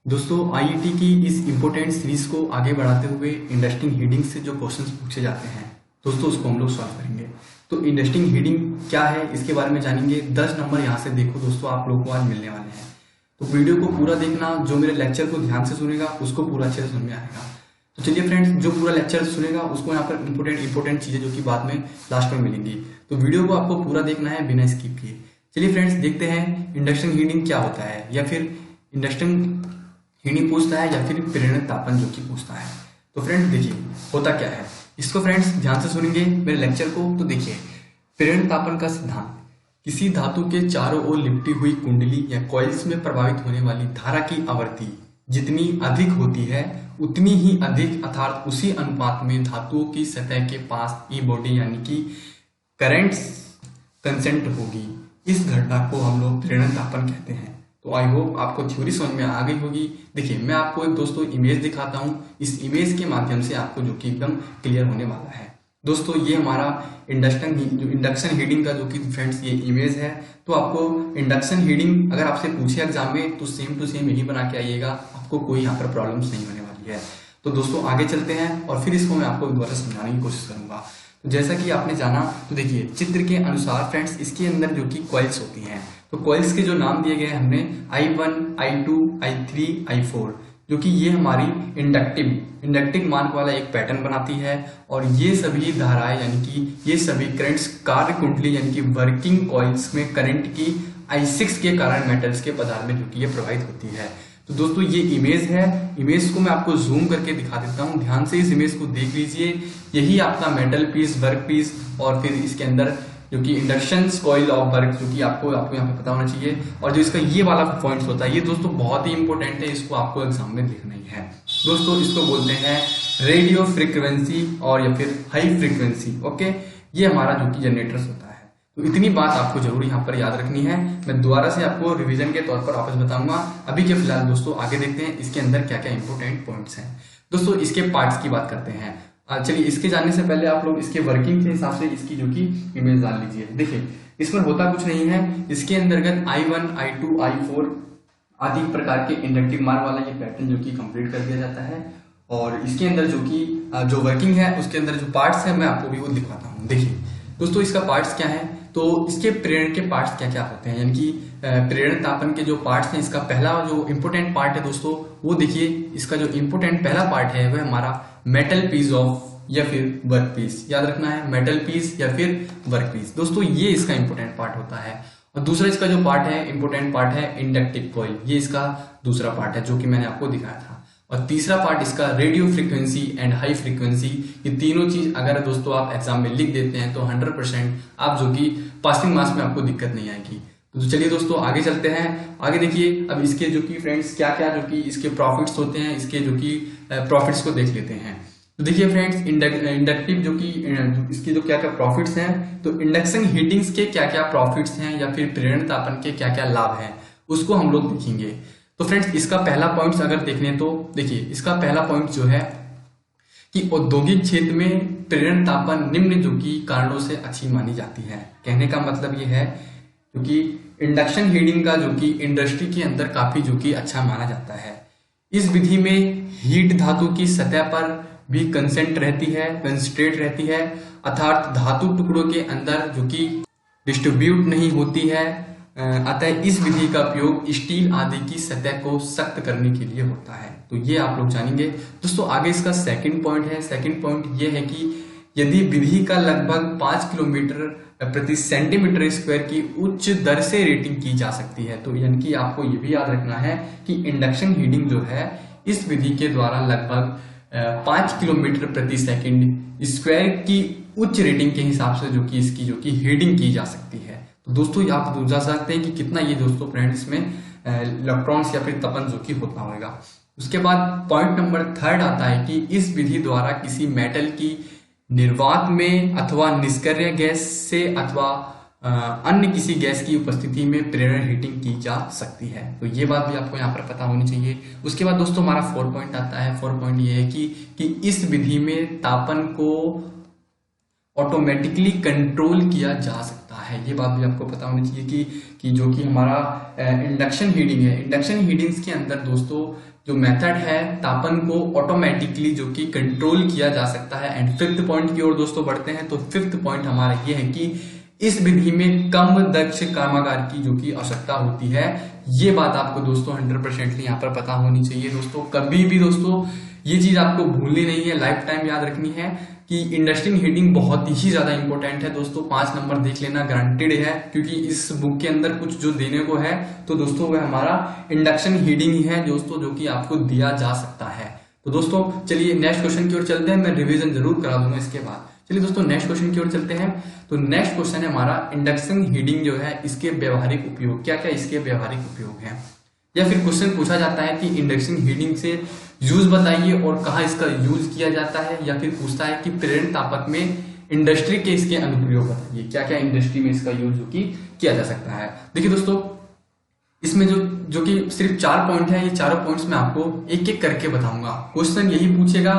दोस्तों आईआईटी की इस इम्पोर्टेंट सीरीज को आगे बढ़ाते हुए इंडस्ट्रिंग हीडिंग से जो क्वेश्चंस पूछे जाते हैं दोस्तों उसको हम लोग सॉल्व करेंगे। तो इंडस्ट्रिंग हीडिंग क्या है इसके बारे में जानेंगे। 10 नंबर यहाँ से देखो दोस्तों आप लोगों को आज मिलने वाले हैं। तो वीडियो को पूरा देखना, जो मेरे लेक्चर को ध्यान से सुनेगा उसको पूरा अच्छे से समझ में आएगा। तो चलिए फ्रेंड्स, जो पूरा लेक्चर सुनेगा उसको यहाँ पर इंपॉर्टेंट चीजें जो कि बाद में लास्ट में मिलेंगी, तो वीडियो को आपको पूरा देखना है बिना स्किप किए। चलिए फ्रेंड्स देखते हैं इंडक्शन हीटिंग क्या होता है, या फिर इंडक्शन हीटिंग पूछता है या फिर प्रेरण तापन जो कि पूछता है। तो फ्रेंड्स देखिए होता क्या है, इसको फ्रेंड्स ध्यान से सुनेंगे मेरे लेक्चर को। तो देखिए प्रेरण तापन का सिद्धांत, किसी धातु के चारों ओर लिपटी हुई कुंडली या कॉइल्स में प्रभावित होने वाली धारा की आवृत्ति जितनी अधिक होती है उतनी ही अधिक अर्थात उसी अनुपात में धातुओं की सतह के पास ई बॉडी यानी कि करंट कंसेंट होगी। इस घटना को हम लोग प्रेरण तापन कहते हैं। तो आई होप आपको थ्योरी समझ में आ गई होगी। देखिए मैं आपको एक दोस्तों इमेज दिखाता हूं, इस इमेज के माध्यम से आपको जो कि एकदम क्लियर होने वाला है। दोस्तों ये हमारा इंडक्शन हीटिंग का जो कि फ्रेंड्स ये इमेज है। तो आपको इंडक्शन हीटिंग अगर आपसे पूछे एग्जाम में तो सेम टू सेम यही बना के आइएगा, आपको कोई यहाँ पर प्रॉब्लम्स नहीं होने वाली है। तो दोस्तों आगे चलते हैं और फिर इसको मैं आपको दोबारा समझाने की कोशिश करूंगा। तो जैसा कि आपने जाना, तो देखिए चित्र के अनुसार फ्रेंड्स इसके अंदर जो कि कॉइल्स होती हैं, तो कॉइल्स के जो नाम दिए गए हमने I1, I2, I3, I4, जो कि ये हमारी इंडक्टिव मान वाला एक पैटर्न बनाती है। और ये सभी धाराएं यानी कि ये सभी करंट्स कार्य कुंडली यानी कि वर्किंग कॉइल्स में करंट की I6 के कारण मेटल्स के पदार्थ में जो कि ये प्रवाहित होती है। तो दोस्तों ये इमेज है, इमेज को मैं आपको जूम करके दिखा देता हूँ, ध्यान से इस इमेज को देख लीजिए। यही आपका मेटल पीस, वर्क पीस, और फिर इसके अंदर जो कि इंडक्शन कॉइल ऑफ वर्क जो कि आपको यहाँ पे पता होना चाहिए। और जो इसका ये वाला पॉइंट्स होता है ये दोस्तों बहुत ही इंपॉर्टेंट है, इसको आपको एग्जाम में देखना ही है। दोस्तों इसको बोलते हैं रेडियो फ्रीक्वेंसी और या फिर हाई फ्रीक्वेंसी। ओके, ये हमारा जो कि जनरेटर्स होता है। तो इतनी बात आपको जरूर यहाँ पर याद रखनी है। मैं दोबारा से आपको रिवीजन के तौर पर वापस बताऊंगा। अभी के फिलहाल दोस्तों आगे देखते हैं इसके अंदर क्या क्या इंपॉर्टेंट पॉइंट्स हैं। दोस्तों इसके पार्ट्स की बात करते हैं। चलिए इसके जानने से पहले आप लोग इसके वर्किंग के हिसाब से इसकी जो कि इमेज डाल लीजिए। देखिए इसमें होता कुछ नहीं है, इसके अंतर्गत I1, I2, I4 आदि प्रकार के इंडक्टिव मार्ग वाला ये पैटर्न जो कि कंप्लीट कर दिया जाता है। और इसके अंदर जो कि जो वर्किंग है उसके अंदर जो पार्ट्स है मैं आपको भी वो दिखाता हूँ। देखिए दोस्तों इसका पार्ट्स क्या है, तो इसके प्रेरण के पार्ट्स क्या क्या होते हैं, यानी कि प्रेरण तापन के जो पार्ट्स हैं। इसका पहला जो इंपोर्टेंट पार्ट है दोस्तों वो देखिए, इसका जो इंपोर्टेंट पहला पार्ट है वह हमारा मेटल पीस ऑफ या फिर वर्क पीस। याद रखना है मेटल पीस या फिर वर्क पीस। दोस्तों ये इसका इंपोर्टेंट पार्ट होता है। और दूसरा इसका जो पार्ट है, इंपोर्टेंट पार्ट है इंडक्टिव कॉइल, ये इसका दूसरा पार्ट है जो कि मैंने आपको दिखाया था। और तीसरा पार्ट इसका radio frequency and high frequency. ये तीनों चीज अगर दोस्तों आप एग्जाम में लिख देते हैं तो 100% आप जो कि पासिंग मार्क्स में आपको दिक्कत नहीं आएगी। तो चलिए दोस्तों आगे चलते हैं। आगे देखिए अब इसके जो कि फ्रेंड्स क्या क्या जो कि इसके प्रॉफिट्स होते हैं, इसके जो कि प्रॉफिट्स को देख लेते हैं। तो देखिए फ्रेंड्स इंडक्टिव जो कि इसके जो क्या क्या प्रॉफिट्स हैं, तो इंडक्शन हीटिंग्स के क्या क्या प्रॉफिट्स हैं या फिर प्रेरण तापन के क्या क्या लाभ हैं उसको हम लोग देखेंगे। तो फ्रेंड्स इसका पहला पॉइंट अगर देख लें तो देखिए इसका पहला पॉइंट जो है कि औद्योगिक क्षेत्र में प्रेरण तापन निम्न जो कि कारणों से अच्छी मानी जाती है। कहने का मतलब ये है क्योंकि इंडक्शन हीटिंग का जो कि इंडस्ट्री के अंदर काफी जो कि अच्छा माना जाता है। इस विधि में हीट धातु की सतह पर भी कंसेंट रहती है, कंसंट्रेट रहती है, अर्थात धातु टुकड़ों के अंदर जो कि डिस्ट्रीब्यूट नहीं होती है। अतः इस विधि का उपयोग स्टील आदि की सतह को सख्त करने के लिए होता है। तो ये आप लोग जानेंगे। दोस्तों आगे इसका सेकंड पॉइंट है। सेकंड पॉइंट ये है कि यदि विधि का लगभग 5 किलोमीटर प्रति सेंटीमीटर स्क्वायर की उच्च दर से रेटिंग की जा सकती है। तो यानी कि आपको ये भी याद रखना है कि इंडक्शन हीटिंग जो है इस विधि के द्वारा लगभग 5 किलोमीटर प्रति सेकंड स्क्वायर की उच्च रेटिंग के हिसाब से जो कि इसकी जो कि हीटिंग की जा सकती है। तो दोस्तों आप जा सकते हैं कि कितना ये दोस्तों फ्रेंड्स में इलेक्ट्रॉन्स या फिर तपन जो कि होता होगा। उसके बाद पॉइंट नंबर 3 आता है कि इस विधि द्वारा किसी मेटल की निर्वात में अथवा निष्क्रिय गैस से अथवा अन्य किसी गैस की उपस्थिति में प्रेरण हीटिंग की जा सकती है। तो ये बात भी आपको यहाँ पर पता होनी चाहिए। उसके बाद दोस्तों हमारा 4 पॉइंट आता है। 4 पॉइंट ये है कि इस विधि में तापन को ऑटोमेटिकली कंट्रोल किया जा सकता है। है। ये बात भी आपको पता होनी चाहिए कि जो कि हमारा इंडक्शन हीटिंग है, इंडक्शन हीटिंग्स के अंदर दोस्तों जो मेथड है तापन को ऑटोमेटिकली जो कि कंट्रोल किया जा सकता है। एंड फिफ्थ पॉइंट की ओर दोस्तों बढ़ते हैं। तो फिफ्थ पॉइंट हमारा ये है कि इस विधि में कम दक्ष कामगार की जो कि आवश्यकता होती है। ये बात आपको दोस्तों 100% यहाँ पर पता होनी चाहिए दोस्तों। कभी भी दोस्तों ये चीज आपको भूलनी नहीं है, लाइफ टाइम याद रखनी है कि इंडक्शन हीटिंग बहुत ही ज्यादा इंपॉर्टेंट है दोस्तों। 5 नंबर देख लेना गारंटेड है, क्योंकि इस बुक के अंदर कुछ जो देने को है तो दोस्तों वह हमारा इंडक्शन हीटिंग ही है दोस्तों, जो कि आपको दिया जा सकता है। तो दोस्तों चलिए नेक्स्ट क्वेश्चन की ओर चलते हैं। मैं रिवीजन जरूर करा दूंगा इसके बाद। चलिए दोस्तों नेक्स्ट क्वेश्चन की ओर चलते हैं। तो नेक्स्ट क्वेश्चन है हमारा इंडक्शन हीटिंग जो है इसके व्यवहारिक उपयोग, क्या क्या इसके व्यवहारिक उपयोग है। या फिर क्वेश्चन पूछा जाता है कि इंडक्शन हीटिंग से यूज बताइए और कहाँ इसका यूज किया जाता है। या फिर पूछता है कि प्रेरण तापक में इंडस्ट्री के इसके अनुप्रयोग बताइए, क्या क्या इंडस्ट्री में इसका यूज जो कि किया जा सकता है। देखिए दोस्तों इसमें जो कि सिर्फ 4 पॉइंट है, ये चारों पॉइंट्स मैं आपको एक एक करके बताऊंगा। क्वेश्चन यही पूछेगा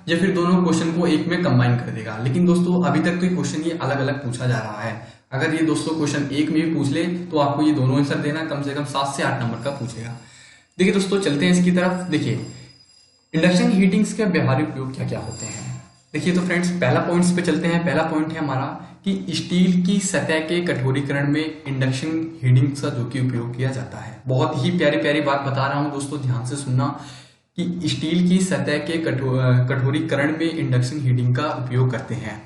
या फिर दोनों क्वेश्चन को एक में कंबाइन कर देगा। लेकिन दोस्तों अभी तक तो ये क्वेश्चन ये अलग अलग पूछा जा रहा है। अगर ये दोस्तों क्वेश्चन एक में भी पूछ ले तो आपको ये दोनों आंसर देना, कम से कम 7 से 8 नंबर का पूछेगा। देखिए दोस्तों चलते हैं इसकी तरफ। देखिए इंडक्शन हीटिंग्स के व्यवहारिक उपयोग क्या क्या होते हैं। देखिए तो फ्रेंड्स पहला पॉइंट्स पे चलते हैं। पहला पॉइंट है हमारा कि स्टील की सतह के कठोरीकरण में इंडक्शन हीटिंग का जो कि उपयोग किया जाता है। बहुत ही प्यारी प्यारी बात बता रहा हूं दोस्तों, ध्यान से सुनना कि स्टील की सतह के कठोरीकरण में इंडक्शन हीटिंग का उपयोग करते हैं।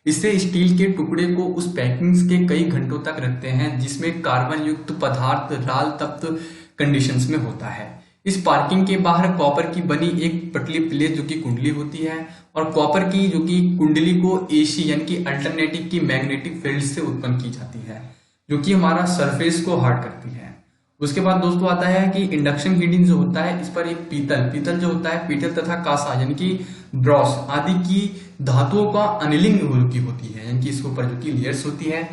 इससे स्टील के टुकड़े को उस पैकिंग्स के कई घंटों तक रखते हैं जिसमें कार्बन युक्त पदार्थ राल तप्त कंडीशंस में होता है। इस पार्किंग के बाहर कॉपर की बनी एक पतली प्लेट जो कि कुंडली होती है और कॉपर की जो कि कुंडली को एसी यानी कि अल्टरनेटिव की मैग्नेटिक फील्ड से उत्पन्न की जाती है, जो कि हमारा सरफेस को हार्ड करती है। उसके बाद दोस्तों आता है कि इंडक्शन हीटिंग जो होता है इस पर एक पीतल जो होता है, पीतल तथा कांसा यानी कि ब्रॉस आदि की धातुओं का अनिलिंग की होती है, यानी कि इसके ऊपर जो कि लेयर्स होती है।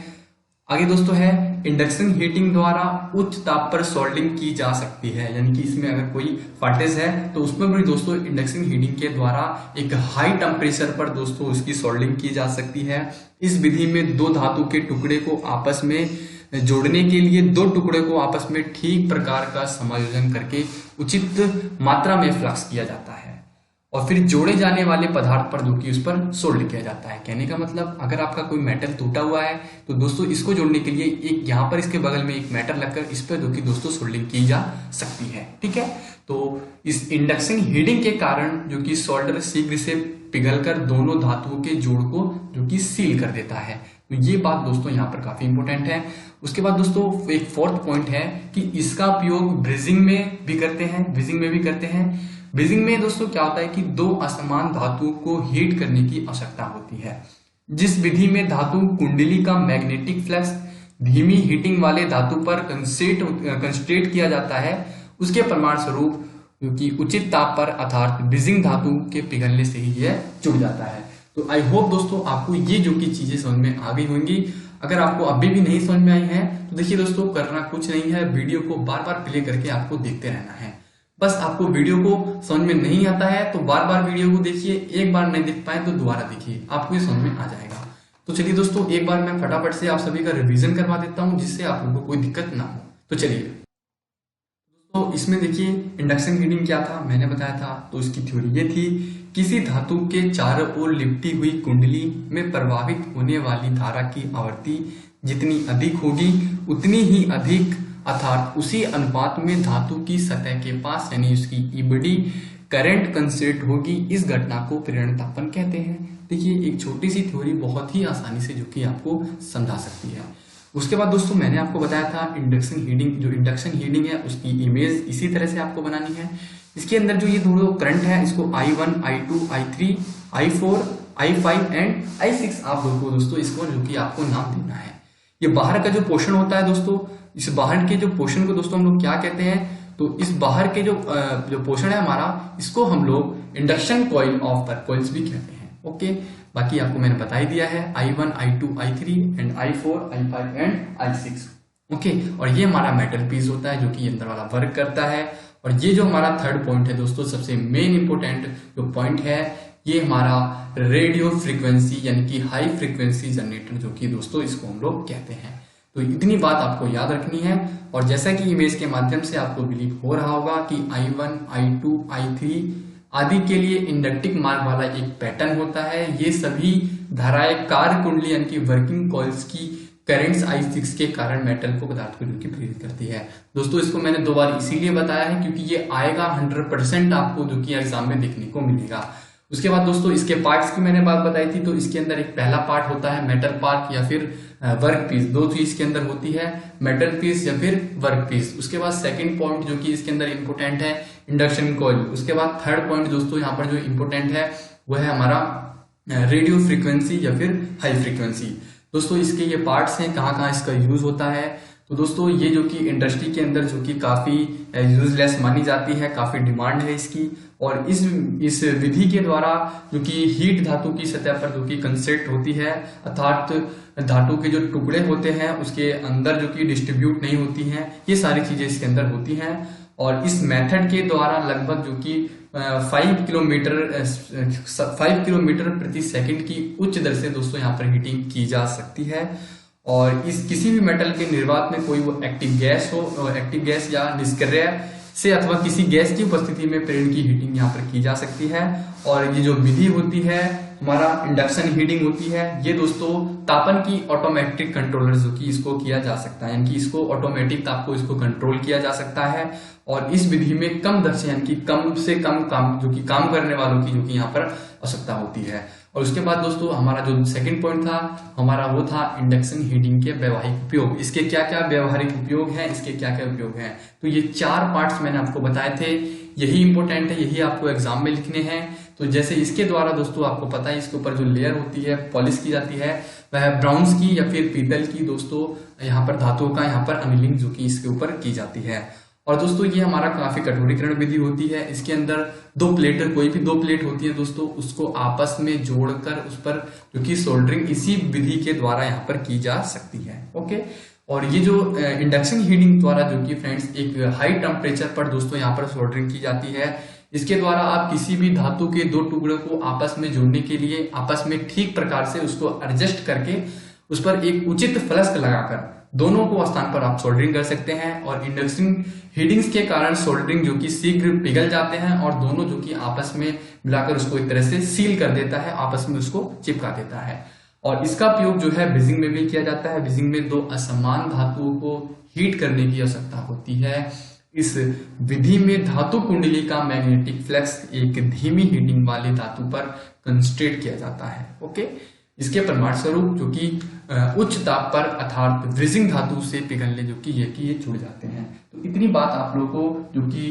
आगे दोस्तों है इंडक्शन हीटिंग द्वारा उच्च ताप पर सोल्डरिंग की जा सकती है, यानी कि इसमें अगर कोई फर्नेस है तो उसमें भी दोस्तों इंडक्शन हीटिंग के द्वारा एक हाई टेम्परेचर पर दोस्तों उसकी सोल्डरिंग की जा सकती है। इस विधि में दो धातु के टुकड़े को आपस में जोड़ने के लिए दो टुकड़े को आपस में ठीक प्रकार का समायोजन करके उचित मात्रा में फ्लक्स किया जाता है और फिर जोड़े जाने वाले पदार्थ पर जो कि उस पर सोल्ड किया जाता है। कहने का मतलब अगर आपका कोई मेटल टूटा हुआ है तो दोस्तों इसको जोड़ने के लिए एक यहाँ पर इसके बगल में एक मेटल लगकर इस पर जो कि दोस्तों सोल्डिंग की जा सकती है। ठीक है, तो इस इंडक्शन हीटिंग के कारण जो कि सोल्डर शीघ्र से पिघलकर दोनों धातुओं के जोड़ को जो कि सील कर देता है। तो ये बात दोस्तों यहाँ पर काफी इंपॉर्टेंट है। उसके बाद दोस्तों एक फोर्थ पॉइंट है कि इसका उपयोग ब्रिजिंग में भी करते हैं। ब्रिजिंग में दोस्तों क्या होता है कि दो असमान धातुओं को हीट करने की आवश्यकता होती है। जिस विधि में धातु कुंडली का मैग्नेटिक फ्लक्स धीमी हीटिंग वाले धातु पर कंसंट्रेट किया जाता है, उसके प्रमाण स्वरूप क्योंकि उचित ताप पर अर्थात ब्रिजिंग धातु के पिघलने से ही यह जुड़ जाता है। तो आई होप दोस्तों आपको ये जो की चीजें समझ में आ गई होंगी। अगर आपको अभी भी नहीं समझ में आई है तो देखिए दोस्तों करना कुछ नहीं है, वीडियो को बार बार प्ले करके आपको देखते रहना है। बस आपको वीडियो को समझ में नहीं आता है तो बार बार वीडियो को देखिए, एक बार नहीं देख पाए तो दोबारा देखिए, आपको ये समझ में आ जाएगा। तो चलिए दोस्तों एक बार मैं फटाफट से आप सभी का रिवीजन करवा देता हूँ जिससे आप लोगों को कोई दिक्कत ना हो। तो चलिए दोस्तों इसमें देखिए इंडक्शन हीटिंग क्या था मैंने बताया था। तो इसकी थ्योरी ये थी, किसी धातु के चारों ओर लिपटी हुई कुंडली में प्रवाहित होने वाली धारा की आवृत्ति जितनी अधिक होगी उतनी ही अधिक अर्थात उसी अनुपात में धातु की सतह के पास यानी उसकी ईबीडी करंट कंसर्ट होगी। इस घटना को प्रेरण तापन कहते हैं। देखिए एक छोटी सी थ्योरी बहुत ही आसानी से जो कि आपको समझा सकती है। उसके बाद दोस्तों मैंने आपको बताया था इंडक्शन हीटिंग है उसकी इमेज इसी तरह से आपको बनानी है। इसके अंदर जो ये दोनों करंट है इसको I1, I2, I3, I4, I5 and I6 आप लोगों दोस्तों इसको जो कि आपको नाम देना है। ये बाहर का जो पोर्शन होता है दोस्तों, इस बाहर के जो पोर्शन को दोस्तों हम लोग क्या कहते हैं, तो इस बाहर के जो पोर्शन है हमारा, इसको हम लोग इंडक्शन कॉइल ऑफ पर कॉइल्स भी कहते हैं। ओके, बाकी आपको मैंने बता ही दिया है I1, I2, I3 and I4, I5 and I6। Okay, और ये हमारा मेटल पीस होता है जो कि अंदर वाला वर्क करता है। और ये जो हमारा थर्ड पॉइंट है दोस्तों, सबसे मेन इंपोर्टेंट जो पॉइंट है ये हमारा रेडियो फ्रीक्वेंसी यानी कि हाई फ्रीक्वेंसी जनरेटर जो कि दोस्तों इसको हम लोग कहते हैं। तो इतनी बात आपको याद रखनी है। और जैसा कि इमेज के माध्यम से आपको बिलीव हो रहा होगा कि I1, I2, I3 आदि के लिए इंडक्टिव मार्ग वाला एक पैटर्न होता है। ये सभी धाराएं कार्य कुंडली यानी कि वर्किंग कॉइल्स की करंट्स I6 के कारण मेटल को पदार्थ को जो कि प्रेरित करती है। दोस्तों इसको मैंने 2 बार इसीलिए बताया है क्योंकि ये आएगा 100% आपको जो कि एग्जाम में देखने को मिलेगा। उसके बाद दोस्तों इसके पार्ट्स की मैंने बात बताई थी, तो इसके अंदर एक पहला पार्ट होता है मेटल पार्ट या फिर वर्क पीस। 2 चीज के अंदर होती है, मेटल पीस या फिर वर्क पीस। उसके बाद सेकंड पॉइंट जो कि इसके अंदर इंपोर्टेंट है इंडक्शन कॉइल। उसके बाद थर्ड पॉइंट दोस्तों यहाँ पर जो इंपोर्टेंट है वो है हमारा रेडियो फ्रीक्वेंसी या फिर हाई फ्रीक्वेंसी। दोस्तों इसके ये पार्ट्स हैं, कहाँ कहाँ इसका यूज होता है। तो दोस्तों ये जो कि इंडस्ट्री के अंदर जो कि काफी यूजलेस मानी जाती है, काफी डिमांड है इसकी। और इस विधि के द्वारा जो कि हीट धातु की सतह पर जो कि कंसेंट होती है, अर्थात धातु के जो टुकड़े होते हैं उसके अंदर जो कि डिस्ट्रीब्यूट नहीं होती हैं, ये सारी चीजें इसके अंदर होती हैं। और इस मेथड के द्वारा लगभग जो कि 5 किलोमीटर प्रति सेकंड की उच्च दर से दोस्तों यहाँ पर हीटिंग की जा सकती है। और इस किसी भी मेटल के निर्वात में कोई वो एक्टिव गैस हो, एक्टिव गैस या निष्क्रिय से अथवा किसी गैस की उपस्थिति में प्रेरण की हीटिंग यहाँ पर की जा सकती है। और ये जो विधि होती है हमारा इंडक्शन हीटिंग होती है, ये दोस्तों तापन की ऑटोमेटिक कंट्रोलर जो कि इसको किया जा सकता है, यानी कि इसको ऑटोमेटिक ताप को इसको कंट्रोल किया जा सकता है। और इस विधि में कम दर से यानी कि कम से कम काम जो कि काम करने वालों की जो कि यहाँ पर आवश्यकता होती है। और उसके बाद दोस्तों हमारा जो सेकंड पॉइंट था हमारा वो था इंडक्शन हीटिंग के व्यवहारिक उपयोग। इसके क्या क्या व्यवहारिक उपयोग हैं, इसके क्या क्या उपयोग हैं। तो ये 4 पार्ट्स मैंने आपको बताए थे, यही इंपॉर्टेंट है, यही आपको एग्जाम में लिखने हैं। तो जैसे इसके द्वारा दोस्तों आपको पता है इसके ऊपर जो लेयर होती है पॉलिश की जाती है वह ब्राउन्स की या फिर पीतल की दोस्तों यहाँ पर धातुओं का यहाँ पर अनिलिंग जो कि इसके ऊपर की जाती है। और दोस्तों ये हमारा काफी कठोरीकरण विधि होती है। इसके अंदर 2 प्लेट, कोई भी 2 प्लेट होती है दोस्तों, उसको आपस में जोड़कर उस पर जो कि सोल्डरिंग इसी विधि के द्वारा यहाँ पर की जा सकती है। ओके। और ये जो इंडक्शन हीटिंग द्वारा जो कि फ्रेंड्स एक हाई टेम्परेचर पर दोस्तों यहाँ पर सोल्डरिंग की जाती है। इसके द्वारा आप किसी भी धातु के 2 टुकड़ों को आपस में जोड़ने के लिए आपस में ठीक प्रकार से उसको एडजस्ट करके उस पर एक उचित फ्लस्क लगाकर दोनों को स्थान पर आप सोल्डरिंग कर सकते हैं। और इंडक्शन हीटिंग्स के कारण सोल्डरिंग जो कि शीघ्र पिघल जाते हैं और दोनों जो कि आपस में मिलाकर उसको एक तरह से सील कर देता है, आपस में उसको चिपका देता है। और इसका उपयोग जो है ब्रिजिंग में भी किया जाता है। ब्रिजिंग में 2 असमान धातुओं को हीट करने की आवश्यकता होती है। इस विधि में धातु कुंडली का मैग्नेटिक फ्लक्स एक धीमी हीटिंग वाली धातु पर कंसंट्रेट किया जाता है। ओके। इसके परिणाम स्वरूप जो कि उच्च ताप पर अर्थात ब्रिजिंग धातु से पिघलने जो कि ये छूट जाते हैं। तो इतनी बात आप लोगों को जो कि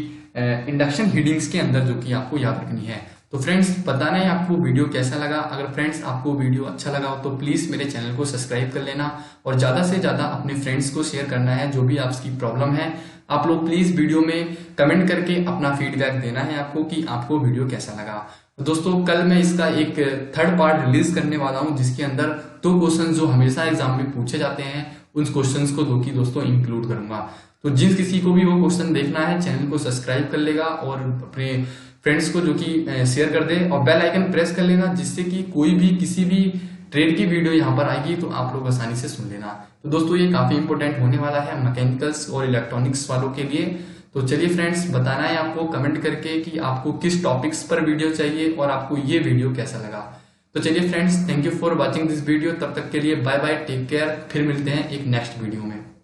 इंडक्शन हीटिंग्स के अंदर जो कि आपको याद रखनी है। तो फ्रेंड्स बताना है आपको वीडियो कैसा लगा। अगर फ्रेंड्स आपको वीडियो अच्छा लगा हो तो प्लीज मेरे चैनल को सब्सक्राइब कर लेना और ज्यादा से ज्यादा अपने फ्रेंड्स को शेयर करना है। जो भी आपकी प्रॉब्लम है आप लोग प्लीज वीडियो में कमेंट करके अपना फीडबैक देना है आपको कि आपको वीडियो कैसा लगा। तो दोस्तों कल मैं इसका एक 3rd पार्ट रिलीज करने वाला हूं जिसके अंदर 2 क्वेश्चन जो हमेशा एग्जाम में पूछे जाते हैं उन क्वेश्चंस को जो कि दोस्तों इंक्लूड करूंगा। तो जिस किसी को भी वो क्वेश्चन देखना है चैनल को सब्सक्राइब कर लेगा और अपने फ्रेंड्स को जो कि शेयर कर दे और बेल आइकन प्रेस कर लेना, जिससे कि कोई भी किसी भी ट्रेड की वीडियो यहाँ पर आएगी तो आप लोग आसानी से सुन लेना। तो दोस्तों ये काफी इंपॉर्टेंट होने वाला है मैकेनिकल्स और इलेक्ट्रॉनिक्स वालों के लिए। तो चलिए फ्रेंड्स बताना है आपको कमेंट करके कि आपको किस टॉपिक्स पर वीडियो चाहिए और आपको ये वीडियो कैसा लगा। तो चलिए friends thank you for watching this video. तब तक के लिए बाय बाय, टेक केयर। फिर मिलते हैं एक नेक्स्ट वीडियो में।